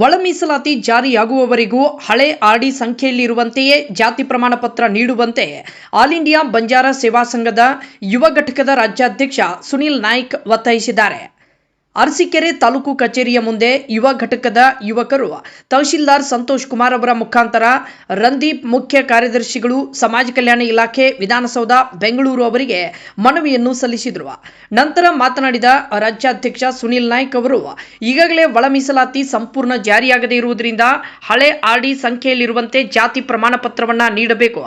ಒಳ ಮೀಸಲಾತಿ ಜಾರಿಯಾಗುವವರೆಗೂ ಹಳೆ ಆರ್ಡಿ ಸಂಖ್ಯೆಯಲ್ಲಿರುವಂತೆಯೇ ಜಾತಿ ಪ್ರಮಾಣ ಪತ್ರ ನೀಡುವಂತೆ ಆಲ್ ಇಂಡಿಯಾ ಬಂಜಾರ ಸೇವಾ ಸಂಘದ ಯುವ ಘಟಕದ ರಾಜ್ಯಾಧ್ಯಕ್ಷ ಸುನಿಲ್ ನಾಯ್ಕ್ ಒತ್ತಾಯಿಸಿದ್ದಾರೆ. ಅರಸೀಕೆರೆ ತಾಲೂಕು ಕಚೇರಿಯ ಮುಂದೆ ಯುವ ಘಟಕದ ಯುವಕರು ತಹಶೀಲ್ದಾರ್ ಸಂತೋಷ್ ಕುಮಾರ್ ಅವರ ಮುಖಾಂತರ ರಂದೀಪ್, ಮುಖ್ಯ ಕಾರ್ಯದರ್ಶಿಗಳು, ಸಮಾಜ ಕಲ್ಯಾಣ ಇಲಾಖೆ, ವಿಧಾನಸೌಧ, ಬೆಂಗಳೂರು ಅವರಿಗೆ ಮನವಿಯನ್ನು ಸಲ್ಲಿಸಿದರು. ನಂತರ ಮಾತನಾಡಿದ ರಾಜ್ಯಾಧ್ಯಕ್ಷ ಸುನಿಲ್ ನಾಯ್ಕ್ ಅವರು, ಈಗಾಗಲೇ ಒಳ ಮೀಸಲಾತಿ ಸಂಪೂರ್ಣ ಜಾರಿಯಾಗದೇ ಇರುವುದರಿಂದ ಹಳೆ ಆರ್ಡಿ ಸಂಖ್ಯೆಯಲ್ಲಿರುವಂತೆ ಜಾತಿ ಪ್ರಮಾಣ ಪತ್ರವನ್ನು ನೀಡಬೇಕು.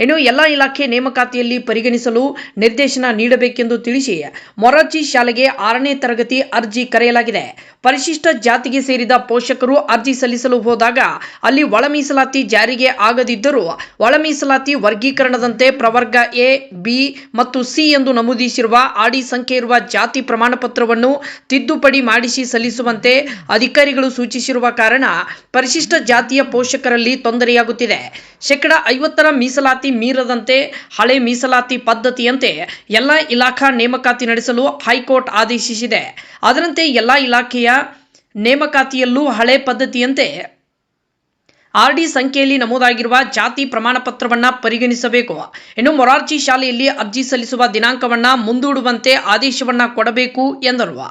ಇನ್ನು ಎಲ್ಲ ಇಲಾಖೆ ನೇಮಕಾತಿಯಲ್ಲಿ ಪರಿಗಣಿಸಲು ನಿರ್ದೇಶನ ನೀಡಬೇಕೆಂದು ತಿಳಿಸಿ ಮೊರಾರ್ಜಿ ಶಾಲೆಗೆ 6ನೇ ತರಗತಿ ಅರ್ಜಿ ಕರೆಯಲಾಗಿದೆ. ಪರಿಶಿಷ್ಟ ಜಾತಿಗೆ ಸೇರಿದ ಪೋಷಕರು ಅರ್ಜಿ ಸಲ್ಲಿಸಲು ಹೋದಾಗ ಅಲ್ಲಿ ಒಳ ಮೀಸಲಾತಿ ಜಾರಿಗೆ ಆಗದಿದ್ದರೂ ಒಳ ಮೀಸಲಾತಿ ವರ್ಗೀಕರಣದಂತೆ ಪ್ರವರ್ಗ ಎ, ಬಿ ಮತ್ತು ಸಿ ಎಂದು ನಮೂದಿಸಿರುವ ಆರ್ಡಿ ಸಂಖ್ಯೆ ಇರುವ ಜಾತಿ ಪ್ರಮಾಣ ಪತ್ರವನ್ನು ತಿದ್ದುಪಡಿ ಮಾಡಿಸಿ ಸಲ್ಲಿಸುವಂತೆ ಅಧಿಕಾರಿಗಳು ಸೂಚಿಸಿರುವ ಕಾರಣ ಪರಿಶಿಷ್ಟ ಜಾತಿಯ ಪೋಷಕರಲ್ಲಿ ತೊಂದರೆಯಾಗುತ್ತಿದೆ. 50% ಮೀಸಲಾತಿ ಮೀರದಂತೆ ಹಳೆ ಮೀಸಲಾತಿ ಪದ್ಧತಿಯಂತೆ ಎಲ್ಲ ಇಲಾಖಾ ನೇಮಕಾತಿ ನಡೆಸಲು ಹೈಕೋರ್ಟ್ ಆದೇಶಿಸಿದೆ. ಅದರಂತೆ ಎಲ್ಲ ಇಲಾಖೆಯ ನೇಮಕಾತಿಯಲ್ಲೂ ಹಳೆ ಪದ್ಧತಿಯಂತೆ ಆರ್ಡಿ ಸಂಖ್ಯೆಯಲ್ಲಿ ನಮೂದಾಗಿರುವ ಜಾತಿ ಪ್ರಮಾಣ ಪತ್ರವನ್ನು ಪರಿಗಣಿಸಬೇಕು. ಇನ್ನು ಮೊರಾರ್ಜಿ ಶಾಲೆಯಲ್ಲಿ ಅರ್ಜಿ ಸಲ್ಲಿಸುವ ದಿನಾಂಕವನ್ನು ಮುಂದೂಡುವಂತೆ ಆದೇಶವನ್ನು ಕೊಡಬೇಕು ಎಂದರು.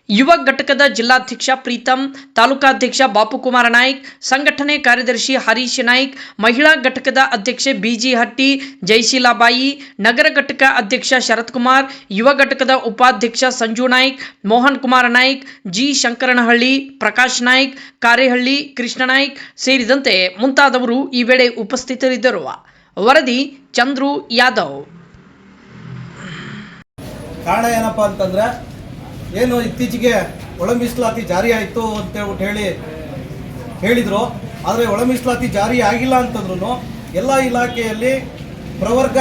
ಯುವ ಘಟಕದ ಜಿಲ್ಲಾಧ್ಯಕ್ಷ ಪ್ರೀತಂ, ತಾಲೂಕಾಧ್ಯಕ್ಷ ಬಾಪುಕುಮಾರ ನಾಯ್ಕ್, ಸಂಘಟನೆ ಕಾರ್ಯದರ್ಶಿ ಹರೀಶ್ ನಾಯ್ಕ್, ಮಹಿಳಾ ಘಟಕದ ಅಧ್ಯಕ್ಷೆ ಬಿಜಿ ಹಟ್ಟಿ ಜಯಶೀಲಾಬಾಯಿ, ನಗರ ಘಟಕ ಅಧ್ಯಕ್ಷ ಶರತ್ ಕುಮಾರ್, ಯುವ ಘಟಕದ ಉಪಾಧ್ಯಕ್ಷ ಸಂಜು ನಾಯ್ಕ್, ಮೋಹನ್ ಕುಮಾರ ನಾಯ್ಕ್, ಜಿ ಶಂಕರನಹಳ್ಳಿ, ಪ್ರಕಾಶ್ ನಾಯ್ಕ್, ಕಾರೇಹಳ್ಳಿ, ಕೃಷ್ಣ ನಾಯ್ಕ್ ಸೇರಿದಂತೆ ಮುಂತಾದವರು ಈ ವೇಳೆ ಉಪಸ್ಥಿತರಿದ್ದರು. ವರದಿ ಚಂದ್ರು ಯಾದವ್. ಕಾರಣ ಏನಪ್ಪಾ ಅಂತಂದ್ರೆ, ಏನು ಇತ್ತೀಚೆಗೆ ಒಳ ಮೀಸಲಾತಿ ಜಾರಿ ಆಯಿತು ಅಂತ ಹೇಳಿದ್ರು. ಆದರೆ ಒಳ ಮೀಸಲಾತಿ ಜಾರಿ ಆಗಿಲ್ಲ ಅಂತಂದ್ರೂ ಎಲ್ಲ ಇಲಾಖೆಯಲ್ಲಿ ಪ್ರವರ್ಗ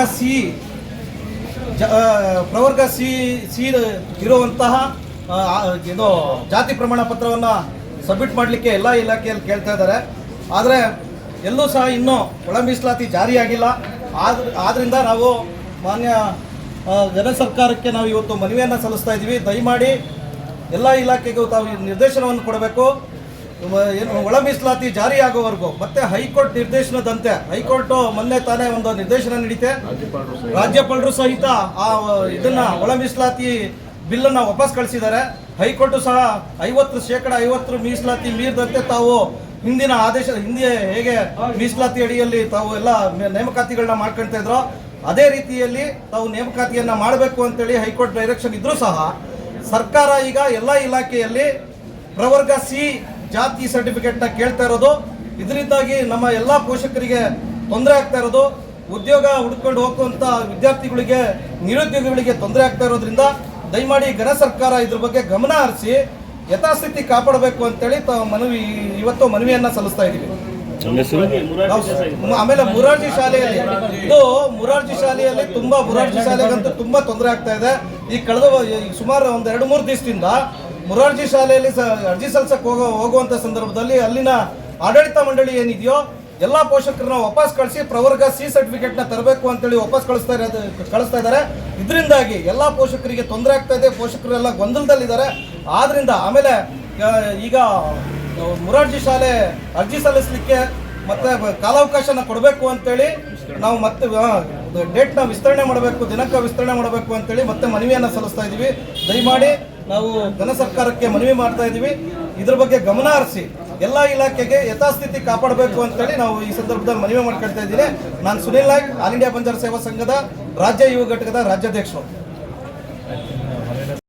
ಸಿ ಇರುವಂತಹ ಇದು ಜಾತಿ ಪ್ರಮಾಣ ಪತ್ರವನ್ನು ಸಬ್ಮಿಟ್ ಮಾಡಲಿಕ್ಕೆ ಎಲ್ಲ ಇಲಾಖೆಯಲ್ಲಿ ಕೇಳ್ತಾ ಇದ್ದಾರೆ. ಆದರೆ ಎಲ್ಲೂ ಸಹ ಇನ್ನೂ ಒಳ ಮೀಸಲಾತಿ ಜಾರಿಯಾಗಿಲ್ಲ. ಆದ್ದರಿಂದ ನಾವು ಮಾನ್ಯ ಜನ ಸರ್ಕಾರಕ್ಕೆ ನಾವು ಇವತ್ತು ಮನವಿಯನ್ನು ಸಲ್ಲಿಸ್ತಾ ಇದ್ದೀವಿ. ದಯಮಾಡಿ ಎಲ್ಲ ಇಲಾಖೆಗೂ ತಾವು ನಿರ್ದೇಶನವನ್ನು ಕೊಡಬೇಕು. ಒಳ ಮೀಸಲಾತಿ ಜಾರಿಯಾಗುವವರೆಗೂ ಮತ್ತೆ ಹೈಕೋರ್ಟ್ ನಿರ್ದೇಶನದಂತೆ, ಹೈಕೋರ್ಟ್ ಮೊನ್ನೆ ತಾನೇ ಒಂದು ನಿರ್ದೇಶನ ನೀಡಿತೆ, ರಾಜ್ಯಪಾಲರು ಸಹಿತ ಆ ಇದನ್ನ ಒಳ ಮೀಸಲಾತಿ ಬಿಲ್ಲನ್ನು ವಾಪಸ್ ಕಳಿಸಿದ್ದಾರೆ. ಹೈಕೋರ್ಟ್ ಸಹ 50% ಮೀಸಲಾತಿ ಮೀರಿದಂತೆ ತಾವು ಹಿಂದಿನ ಹಿಂದೆ ಹೇಗೆ ಮೀಸಲಾತಿ ಅಡಿಯಲ್ಲಿ ತಾವು ಎಲ್ಲ ನೇಮಕಾತಿಗಳನ್ನ ಮಾಡ್ಕೊಳ್ತಾ ಇದ್ರು, ಅದೇ ರೀತಿಯಲ್ಲಿ ತಾವು ನೇಮಕಾತಿಯನ್ನು ಮಾಡಬೇಕು ಅಂತೇಳಿ ಹೈಕೋರ್ಟ್ ಡೈರೆಕ್ಷನ್ ಇದ್ರೂ ಸಹ ಸರ್ಕಾರ ಈಗ ಎಲ್ಲ ಇಲಾಖೆಯಲ್ಲಿ ಪ್ರವರ್ಗ ಸಿ ಜಾತಿ ಸರ್ಟಿಫಿಕೇಟ್ನ ಕೇಳ್ತಾ ಇರೋದು. ಇದರಿಂದಾಗಿ ನಮ್ಮ ಎಲ್ಲ ಪೋಷಕರಿಗೆ ತೊಂದರೆ ಆಗ್ತಾ ಇರೋದು, ಉದ್ಯೋಗ ಹುಡ್ಕೊಂಡು ಹೋಗುವಂಥ ವಿದ್ಯಾರ್ಥಿಗಳಿಗೆ, ನಿರುದ್ಯೋಗಿಗಳಿಗೆ ತೊಂದರೆ ಆಗ್ತಾ ಇರೋದ್ರಿಂದ ದಯಮಾಡಿ ಘನ ಸರ್ಕಾರ ಇದ್ರ ಬಗ್ಗೆ ಗಮನ ಹರಿಸಿ ಯಥಾಸ್ಥಿತಿ ಕಾಪಾಡಬೇಕು ಅಂತೇಳಿ ಇವತ್ತು ಮನವಿಯನ್ನು ಸಲ್ಲಿಸ್ತಾ ಇದ್ದೀವಿ. ಆಮೇಲೆ ಮೊರಾರ್ಜಿ ಶಾಲೆಯಲ್ಲಿ ಮೊರಾರ್ಜಿ ಶಾಲೆಗಂತೂ ತುಂಬಾ ತೊಂದರೆ ಆಗ್ತಾ ಇದೆ. ಈ ಕಳೆದ ಸುಮಾರು ಒಂದು 2-3 ದಿವಸದಿಂದ ಮೊರಾರ್ಜಿ ಶಾಲೆಯಲ್ಲಿ ಅರ್ಜಿ ಸಲ್ಲಿಸಕ್ಕೆ ಹೋಗುವಂತ ಸಂದರ್ಭದಲ್ಲಿ ಅಲ್ಲಿನ ಆಡಳಿತ ಮಂಡಳಿ ಏನಿದೆಯೋ ಎಲ್ಲ ಪೋಷಕರನ್ನ ವಾಪಸ್ ಕಳಿಸಿ ಪ್ರವರ್ಗ ಸಿ ಸರ್ಟಿಫಿಕೇಟ್ ನ ತರಬೇಕು ಅಂತೇಳಿ ವಾಪಸ್ ಕಳಿಸ್ತಾ ಇದ್ದಾರೆ. ಇದರಿಂದಾಗಿ ಎಲ್ಲ ಪೋಷಕರಿಗೆ ತೊಂದರೆ ಆಗ್ತಾ ಇದೆ, ಪೋಷಕರೆಲ್ಲ ಗೊಂದಲದಲ್ಲಿದ್ದಾರೆ. ಆದ್ರಿಂದ ಆಮೇಲೆ ಈಗ ಮೊರಾರ್ಜಿ ಶಾಲೆ ಅರ್ಜಿ ಸಲ್ಲಿಸಲಿಕ್ಕೆ ಮತ್ತೆ ಕಾಲಾವಕಾಶನ ಕೊಡಬೇಕು ಅಂತೇಳಿ ನಾವು ಮತ್ತೆ ಡೇಟ್ನ ವಿಸ್ತರಣೆ ಮಾಡಬೇಕು, ದಿನಾಂಕ ವಿಸ್ತರಣೆ ಮಾಡಬೇಕು ಅಂತೇಳಿ ಮತ್ತೆ ಮನವಿಯನ್ನು ಸಲ್ಲಿಸ್ತಾ ಇದ್ದೀವಿ. ದಯಮಾಡಿ ನಾವು ಘನ ಸರ್ಕಾರಕ್ಕೆ ಮನವಿ ಮಾಡ್ತಾ ಇದ್ದೀವಿ, ಇದ್ರ ಬಗ್ಗೆ ಗಮನ ಹರಿಸಿ ಎಲ್ಲ ಇಲಾಖೆಗೆ ಯಥಾಸ್ಥಿತಿ ಕಾಪಾಡಬೇಕು ಅಂತೇಳಿ ನಾವು ಈ ಸಂದರ್ಭದಲ್ಲಿ ಮನವಿ ಮಾಡ್ಕೊಳ್ತಾ ಇದ್ದೀನಿ. ನಾನು ಸುನಿಲ್ ನಾಯ್ಕ್, ಆಲ್ ಇಂಡಿಯಾ ಬಂಜಾರ ಸೇವಾ ಸಂಘದ ರಾಜ್ಯ ಯುವ ಘಟಕದ ರಾಜ್ಯಾಧ್ಯಕ್ಷರು.